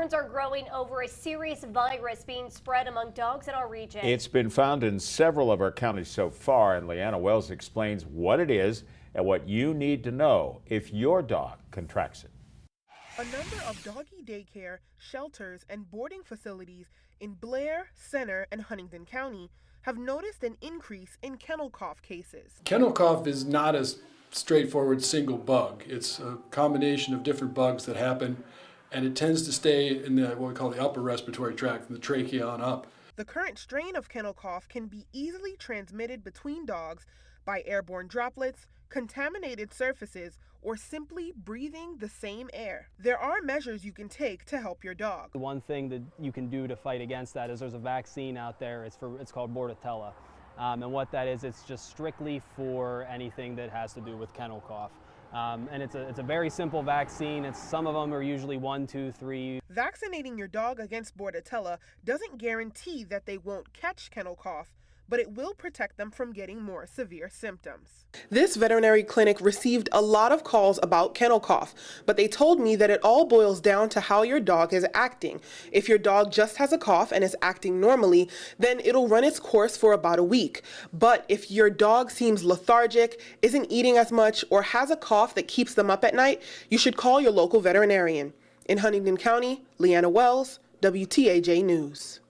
concerns are growing over a serious virus being spread among dogs in our region. It's been found in several of our counties so far, and Leanna Wells explains what it is and what you need to know if your dog contracts it. A number of doggy daycare, shelters, and boarding facilities in Blair, Center, and Huntingdon County have noticed an increase in kennel cough cases. Kennel cough is not a straightforward single bug. It's a combination of different bugs that happen, and it tends to stay in the what we call the upper respiratory tract, from the trachea on up. The current strain of kennel cough can be easily transmitted between dogs by airborne droplets, contaminated surfaces, or simply breathing the same air. There are measures you can take to help your dog. The one thing that you can do to fight against that is there's a vaccine out there. It's called Bordetella. And what that is, it's just strictly for anything that has to do with kennel cough. And it's a very simple vaccine. Some of them are usually 1, 2, 3. Vaccinating your dog against Bordetella doesn't guarantee that they won't catch kennel cough, but it will protect them from getting more severe symptoms. This veterinary clinic received a lot of calls about kennel cough, but they told me that it all boils down to how your dog is acting. If your dog just has a cough and is acting normally, then it'll run its course for about a week. But if your dog seems lethargic, isn't eating as much, or has a cough that keeps them up at night, you should call your local veterinarian. In Huntingdon County, Leanna Wells, WTAJ News.